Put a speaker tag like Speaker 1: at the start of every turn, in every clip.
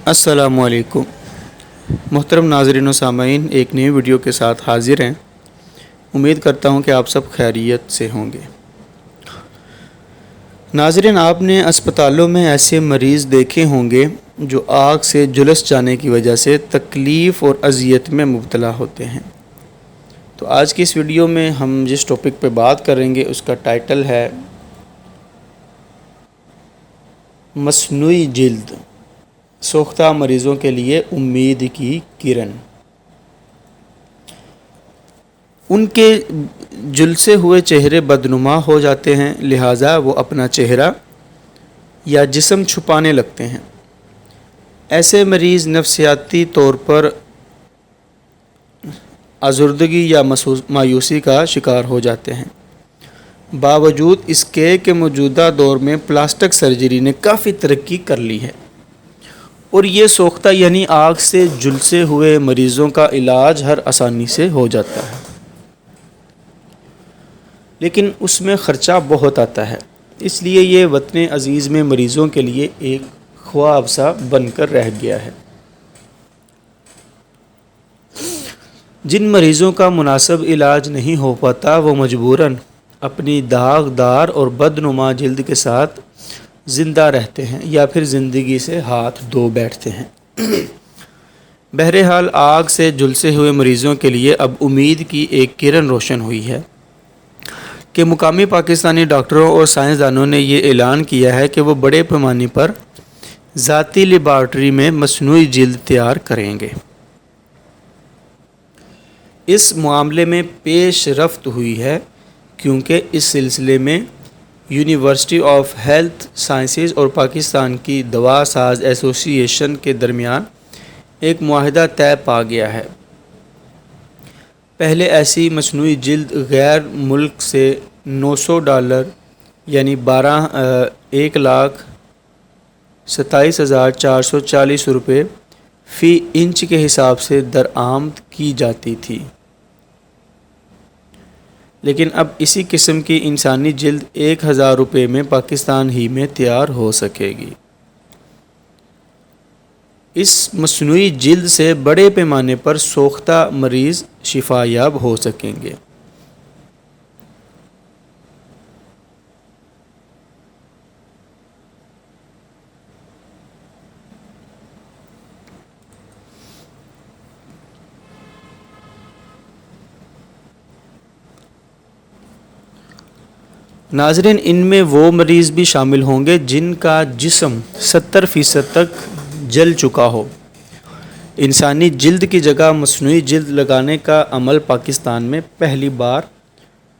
Speaker 1: السلام علیکم محترم ناظرین و سامعین، ایک نئی ویڈیو کے ساتھ حاضر ہیں۔ امید کرتا ہوں کہ آپ سب خیریت سے ہوں گے۔ ناظرین، آپ نے اسپتالوں میں ایسے مریض دیکھے ہوں گے جو آگ سے جھلس جانے کی وجہ سے تکلیف اور اذیت میں مبتلا ہوتے ہیں۔ تو آج کی اس ویڈیو میں ہم جس ٹاپک پہ بات کریں گے اس کا ٹائٹل ہے مصنوعی جلد، سوختہ مریضوں کے لیے امید کی کرن۔ ان کے جھلسے ہوئے چہرے بدنما ہو جاتے ہیں، لہٰذا وہ اپنا چہرہ یا جسم چھپانے لگتے ہیں۔ ایسے مریض نفسیاتی طور پر آزردگی یا مایوسی کا شکار ہو جاتے ہیں۔ باوجود اس کے کہ موجودہ دور میں پلاسٹک سرجری نے کافی ترقی کر لی ہے اور یہ سوختہ یعنی آگ سے جھلسے ہوئے مریضوں کا علاج ہر آسانی سے ہو جاتا ہے، لیکن اس میں خرچہ بہت آتا ہے۔ اس لیے یہ وطن عزیز میں مریضوں کے لیے ایک خواب سا بن کر رہ گیا ہے۔ جن مریضوں کا مناسب علاج نہیں ہو پاتا وہ مجبوراً اپنی داغدار اور بدنما جلد کے ساتھ زندہ رہتے ہیں یا پھر زندگی سے ہاتھ دھو بیٹھتے ہیں۔ بہرحال آگ سے جھلسے ہوئے مریضوں کے لیے اب امید کی ایک کرن روشن ہوئی ہے کہ مقامی پاکستانی ڈاکٹروں اور سائنسدانوں نے یہ اعلان کیا ہے کہ وہ بڑے پیمانے پر ذاتی لیبارٹری میں مصنوعی جلد تیار کریں گے۔ اس معاملے میں پیش رفت ہوئی ہے کیونکہ اس سلسلے میں یونیورسٹی آف ہیلتھ سائنسز اور پاکستان کی دوا ساز ایسوسی ایشن کے درمیان ایک معاہدہ طے پا گیا ہے۔ پہلے ایسی مصنوعی جلد غیر ملک سے $900 یعنی 1,27,440 روپے فی انچ کے حساب سے درآمد کی جاتی تھی، لیکن اب اسی قسم کی انسانی جلد 1,000 روپے میں پاکستان ہی میں تیار ہو سکے گی۔ اس مصنوعی جلد سے بڑے پیمانے پر سوختہ مریض شفا یاب ہو سکیں گے۔ ناظرین، ان میں وہ مریض بھی شامل ہوں گے جن کا جسم 70% تک جل چکا ہو۔ انسانی جلد کی جگہ مصنوعی جلد لگانے کا عمل پاکستان میں پہلی بار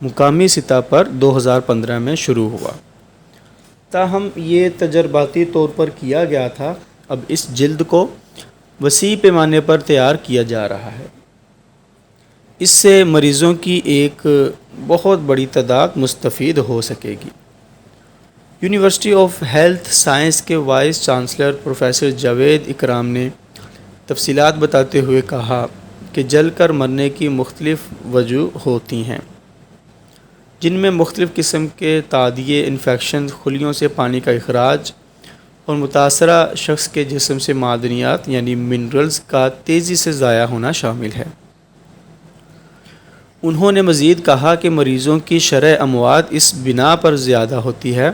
Speaker 1: مقامی سطح پر 2015 میں شروع ہوا، تاہم یہ تجرباتی طور پر کیا گیا تھا۔ اب اس جلد کو وسیع پیمانے پر تیار کیا جا رہا ہے۔ اس سے مریضوں کی ایک بہت بڑی تعداد مستفید ہو سکے گی۔ یونیورسٹی آف ہیلتھ سائنس کے وائس چانسلر پروفیسر جاوید اکرام نے تفصیلات بتاتے ہوئے کہا کہ جل کر مرنے کی مختلف وجوہ ہوتی ہیں، جن میں مختلف قسم کے تعدیے، انفیکشن، خلیوں سے پانی کا اخراج اور متاثرہ شخص کے جسم سے معدنیات یعنی منرلز کا تیزی سے ضائع ہونا شامل ہے۔ انہوں نے مزید کہا کہ مریضوں کی شرح اموات اس بنا پر زیادہ ہوتی ہے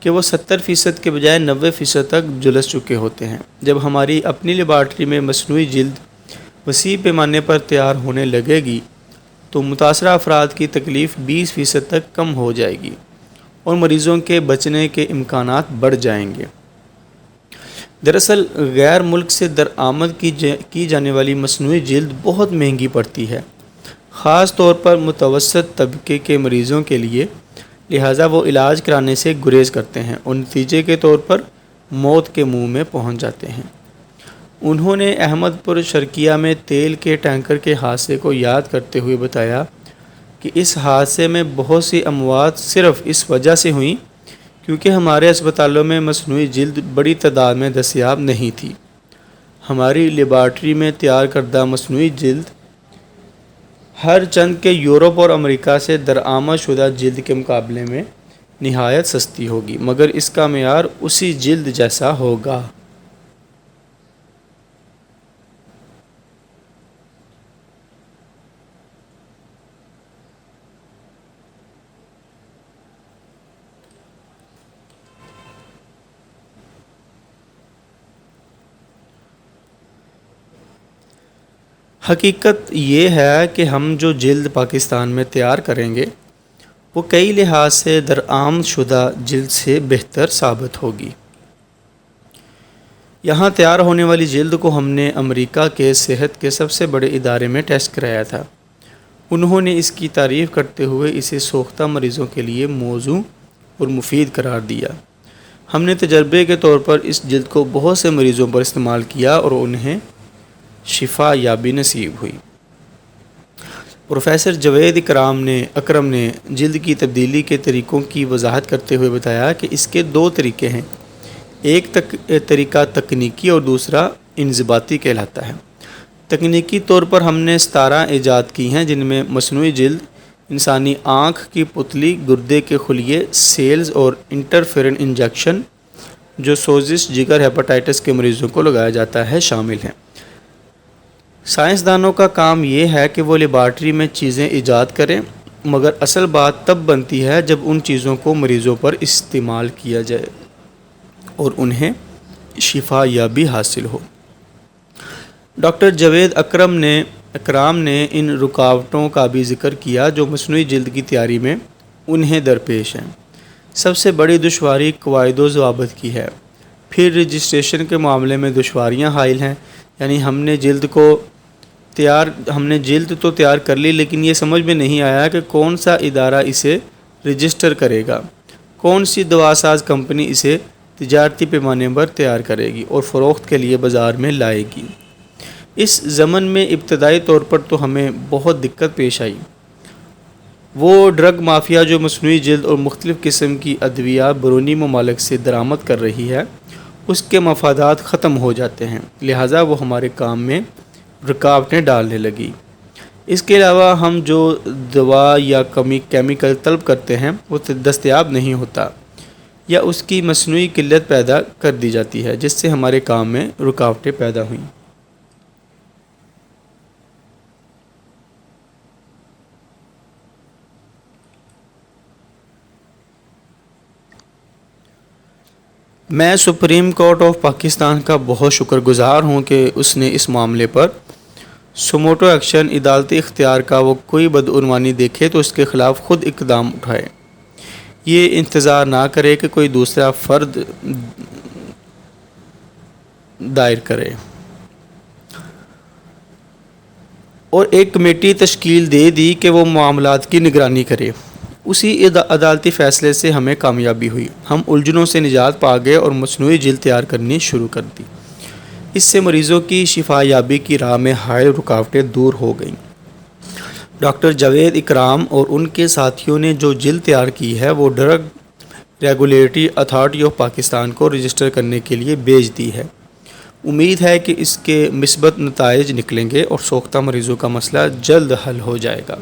Speaker 1: کہ وہ 70% کے بجائے 90% تک جھلس چکے ہوتے ہیں۔ جب ہماری اپنی لیبارٹری میں مصنوعی جلد وسیع پیمانے پر تیار ہونے لگے گی تو متاثرہ افراد کی تکلیف 20% تک کم ہو جائے گی اور مریضوں کے بچنے کے امکانات بڑھ جائیں گے۔ دراصل غیر ملک سے درآمد کی جانے والی مصنوعی جلد بہت مہنگی پڑتی ہے، خاص طور پر متوسط طبقے کے مریضوں کے لیے، لہٰذا وہ علاج کرانے سے گریز کرتے ہیں اور نتیجے کے طور پر موت کے منہ میں پہنچ جاتے ہیں۔ انہوں نے احمد پور شرقیہ میں تیل کے ٹینکر کے حادثے کو یاد کرتے ہوئے بتایا کہ اس حادثے میں بہت سی اموات صرف اس وجہ سے ہوئیں کیونکہ ہمارے اسپتالوں میں مصنوعی جلد بڑی تعداد میں دستیاب نہیں تھی۔ ہماری لیبارٹری میں تیار کردہ مصنوعی جلد ہر چند کے یورپ اور امریکہ سے درآمد شدہ جلد کے مقابلے میں نہایت سستی ہوگی، مگر اس کا معیار اسی جلد جیسا ہوگا۔ حقیقت یہ ہے کہ ہم جو جلد پاکستان میں تیار کریں گے وہ کئی لحاظ سے درآمد شدہ جلد سے بہتر ثابت ہوگی۔ یہاں تیار ہونے والی جلد کو ہم نے امریکہ کے صحت کے سب سے بڑے ادارے میں ٹیسٹ کرایا تھا۔ انہوں نے اس کی تعریف کرتے ہوئے اسے سوختہ مریضوں کے لیے موزوں اور مفید قرار دیا۔ ہم نے تجربے کے طور پر اس جلد کو بہت سے مریضوں پر استعمال کیا اور انہیں شفا یابی نصیب ہوئی۔ پروفیسر جاوید اکرم نے جلد کی تبدیلی کے طریقوں کی وضاحت کرتے ہوئے بتایا کہ اس کے دو طریقے ہیں، ایک طریقہ تکنیکی اور دوسرا انضباطی کہلاتا ہے۔ تکنیکی طور پر ہم نے 17 ایجاد کی ہیں، جن میں مصنوعی جلد، انسانی آنکھ کی پتلی، گردے کے خلیے، سیلز اور انٹرفیرن انجیکشن جو سوزش، جگر، ہیپاٹائٹس کے مریضوں کو لگایا جاتا ہے شامل ہیں۔ سائنسدانوں کا کام یہ ہے کہ وہ لیبارٹری میں چیزیں ایجاد کریں، مگر اصل بات تب بنتی ہے جب ان چیزوں کو مریضوں پر استعمال کیا جائے اور انہیں شفا یابی حاصل ہو۔ ڈاکٹر جاوید اکرام نے ان رکاوٹوں کا بھی ذکر کیا جو مصنوعی جلد کی تیاری میں انہیں درپیش ہیں۔ سب سے بڑی دشواری قواعد و ضوابط کی ہے۔ پھر رجسٹریشن کے معاملے میں دشواریاں حائل ہیں، یعنی ہم نے جلد تو تیار کر لی، لیکن یہ سمجھ میں نہیں آیا کہ کون سا ادارہ اسے رجسٹر کرے گا، کون سی دواساز کمپنی اسے تجارتی پیمانے پر تیار کرے گی اور فروخت کے لیے بازار میں لائے گی۔ اس ضمن میں ابتدائی طور پر تو ہمیں بہت دقت پیش آئی۔ وہ ڈرگ مافیا جو مصنوعی جلد اور مختلف قسم کی ادویہ بیرونی ممالک سے درآمد کر رہی ہے، اس کے مفادات ختم ہو جاتے ہیں، لہٰذا وہ ہمارے کام میں رکاوٹیں ڈالنے لگی۔ اس کے علاوہ ہم جو دوا یا کیمیکل طلب کرتے ہیں وہ دستیاب نہیں ہوتا یا اس کی مصنوعی قلت پیدا کر دی جاتی ہے، جس سے ہمارے کام میں رکاوٹیں پیدا ہوئیں۔ میں سپریم کورٹ آف پاکستان کا بہت شکر گزار ہوں کہ اس نے اس معاملے پر سموٹو ایکشن عدالتی اختیار کا وہ کوئی بدعنوانی دیکھے تو اس کے خلاف خود اقدام اٹھائے، یہ انتظار نہ کرے کہ کوئی دوسرا فرد دائر کرے اور ایک کمیٹی تشکیل دے دی کہ وہ معاملات کی نگرانی کرے۔ اسی عدالتی فیصلے سے ہمیں کامیابی ہوئی، ہم الجھنوں سے نجات پا گئے اور مصنوعی جلد تیار کرنی شروع کر دی۔ اس سے مریضوں کی شفا یابی کی راہ میں حائل رکاوٹیں دور ہو گئیں۔ ڈاکٹر جاوید اکرام اور ان کے ساتھیوں نے جو جلد تیار کی ہے وہ drug regulatory authority of Pakistan کو رجسٹر کرنے کے لیے بھیج دی ہے۔ امید ہے کہ اس کے مثبت نتائج نکلیں گے اور سوختہ مریضوں کا مسئلہ جلد حل ہو جائے گا۔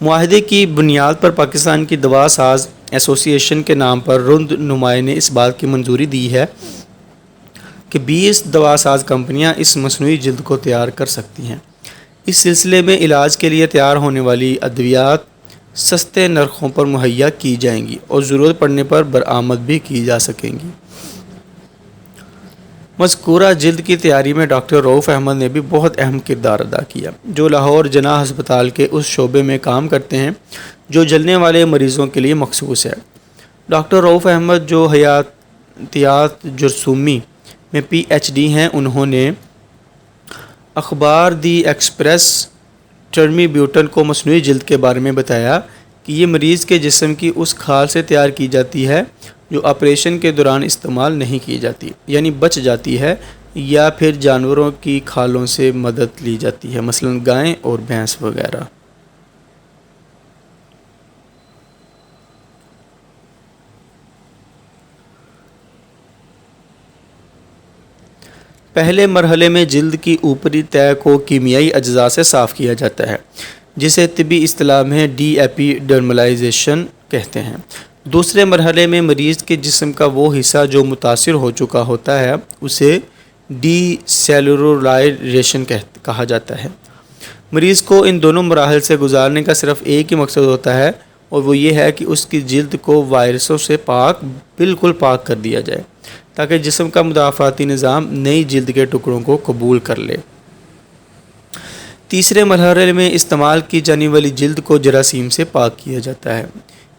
Speaker 1: معاہدے کی بنیاد پر پاکستان کی دوا ساز ایسوسی ایشن کے نام پر رند نمائی نے اس بات کی منظوری دی ہے کہ 20 دوا ساز کمپنیاں اس مصنوعی جلد کو تیار کر سکتی ہیں۔ اس سلسلے میں علاج کے لیے تیار ہونے والی ادویات سستے نرخوں پر مہیا کی جائیں گی اور ضرورت پڑنے پر برآمد بھی کی جا سکیں گی۔ مذکورہ جلد کی تیاری میں ڈاکٹر رؤف احمد نے بھی بہت اہم کردار ادا کیا، جو لاہور جناح ہسپتال کے اس شعبے میں کام کرتے ہیں جو جلنے والے مریضوں کے لیے مخصوص ہے۔ ڈاکٹر رؤف احمد جو حیاتیات جرثومی میں پی ایچ ڈی ہیں، انہوں نے اخبار دی ایکسپریس ٹرمیبیوٹن کو مصنوعی جلد کے بارے میں بتایا کہ یہ مریض کے جسم کی اس کھال سے تیار کی جاتی ہے جو آپریشن کے دوران استعمال نہیں کی جاتی، یعنی بچ جاتی ہے، یا پھر جانوروں کی کھالوں سے مدد لی جاتی ہے، مثلا گائے اور بھینس وغیرہ۔ پہلے مرحلے میں جلد کی اوپری تہہ کو کیمیائی اجزاء سے صاف کیا جاتا ہے، جسے طبی اصطلاح میں ڈی ایپیڈرملائزیشن کہتے ہیں۔ دوسرے مرحلے میں مریض کے جسم کا وہ حصہ جو متاثر ہو چکا ہوتا ہے اسے ڈی سیلولرائزیشن کہا جاتا ہے۔ مریض کو ان دونوں مراحل سے گزارنے کا صرف ایک ہی مقصد ہوتا ہے اور وہ یہ ہے کہ اس کی جلد کو وائرسوں سے بالکل پاک کر دیا جائے۔ تاکہ جسم کا مدافعاتی نظام نئی جلد کے ٹکڑوں کو قبول کر لے۔ تیسرے مرحلے میں استعمال کی جانے والی جلد کو جراثیم سے پاک کیا جاتا ہے۔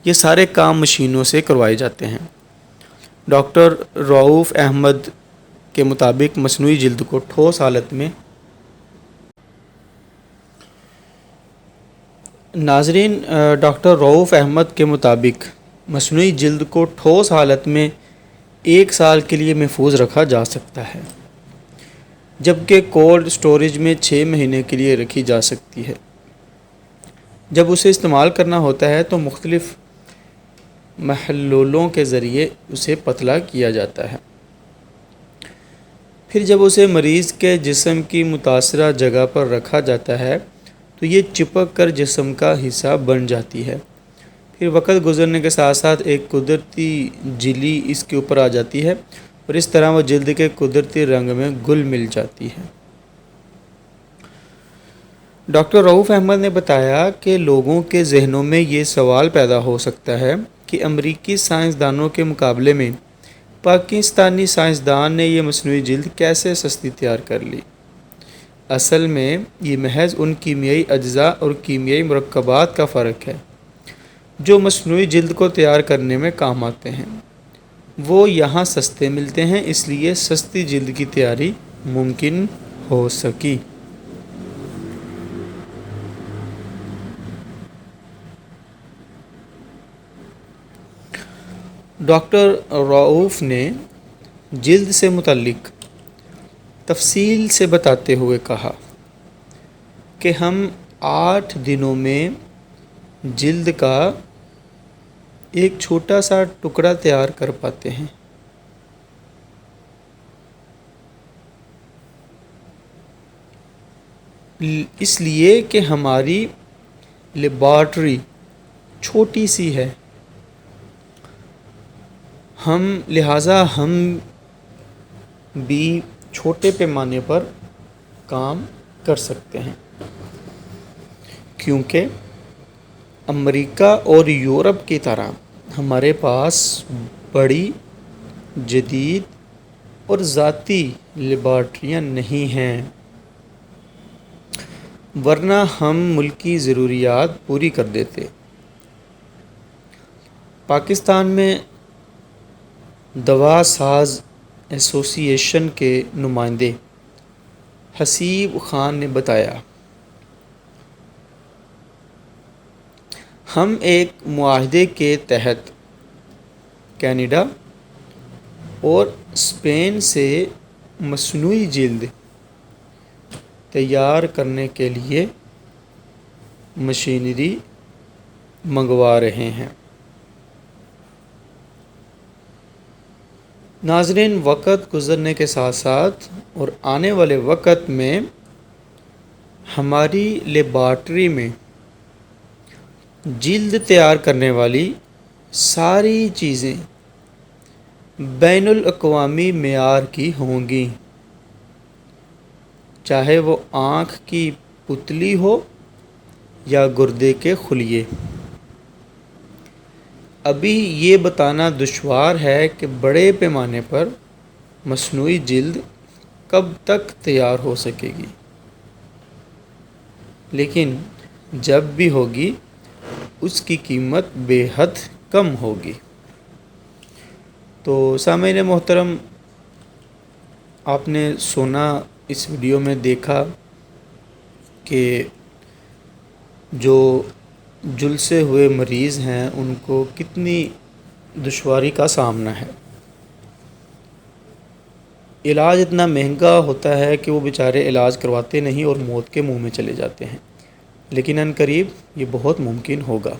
Speaker 1: یہ سارے کام مشینوں سے کروائے جاتے ہیں۔ ڈاکٹر رؤوف احمد کے مطابق مصنوعی جلد کو ٹھوس حالت میں ڈاکٹر رؤوف احمد کے مطابق مصنوعی جلد کو ٹھوس حالت میں 1 سال کے لیے محفوظ رکھا جا سکتا ہے، جبکہ کولڈ سٹوریج میں 6 مہینے کے لیے رکھی جا سکتی ہے۔ جب اسے استعمال کرنا ہوتا ہے تو مختلف محلولوں کے ذریعے اسے پتلا کیا جاتا ہے۔ پھر جب اسے مریض کے جسم کی متاثرہ جگہ پر رکھا جاتا ہے تو یہ چپک کر جسم کا حصہ بن جاتی ہے۔ پھر وقت گزرنے کے ساتھ ساتھ ایک قدرتی جلی اس کے اوپر آ جاتی ہے اور اس طرح وہ جلد کے قدرتی رنگ میں گل مل جاتی ہے۔ ڈاکٹر رؤوف احمد نے بتایا کہ لوگوں کے ذہنوں میں یہ سوال پیدا ہو سکتا ہے کہ امریکی سائنسدانوں کے مقابلے میں پاکستانی سائنسدان نے یہ مصنوعی جلد کیسے سستی تیار کر لی۔ اصل میں یہ محض ان کیمیائی اجزاء اور کیمیائی مرکبات کا فرق ہے جو مصنوعی جلد کو تیار کرنے میں کام آتے ہیں۔ وہ یہاں سستے ملتے ہیں، اس لیے سستی جلد کی تیاری ممکن ہو سکی۔ ڈاکٹر رؤوف نے جلد سے متعلق تفصیل سے بتاتے ہوئے کہا کہ ہم 8 دنوں میں جلد کا ایک چھوٹا سا ٹکڑا تیار کر پاتے ہیں۔ اس لیے کہ ہماری لیبارٹری چھوٹی سی ہے، لہٰذا ہم بھی چھوٹے پیمانے پر کام کر سکتے ہیں، کیونکہ امریکہ اور یورپ کی طرح ہمارے پاس بڑی، جدید اور ذاتی لیبارٹریاں نہیں ہیں، ورنہ ہم ملکی ضروریات پوری کر دیتے۔ پاکستان میں دوا ساز ایسوسی ایشن کے نمائندے حسیب خان نے بتایا، ہم ایک معاہدے کے تحت کینیڈا اور اسپین سے مصنوعی جلد تیار کرنے کے لیے مشینری منگوا رہے ہیں۔ ناظرین، وقت گزرنے کے ساتھ ساتھ اور آنے والے وقت میں ہماری لیبارٹری میں جلد تیار کرنے والی ساری چیزیں بین الاقوامی معیار کی ہوں گی، چاہے وہ آنکھ کی پتلی ہو یا گردے کے خلیے۔ ابھی یہ بتانا دشوار ہے کہ بڑے پیمانے پر مصنوعی جلد کب تک تیار ہو سکے گی، لیکن جب بھی ہوگی اس کی قیمت بے حد کم ہوگی۔ تو سامعین محترم، آپ نے سنا، اس ویڈیو میں دیکھا کہ جو جلسے ہوئے مریض ہیں ان کو کتنی دشواری کا سامنا ہے۔ علاج اتنا مہنگا ہوتا ہے کہ وہ بیچارے علاج کرواتے نہیں اور موت کے منہ میں چلے جاتے ہیں، لیکن عنقریب یہ بہت ممکن ہوگا۔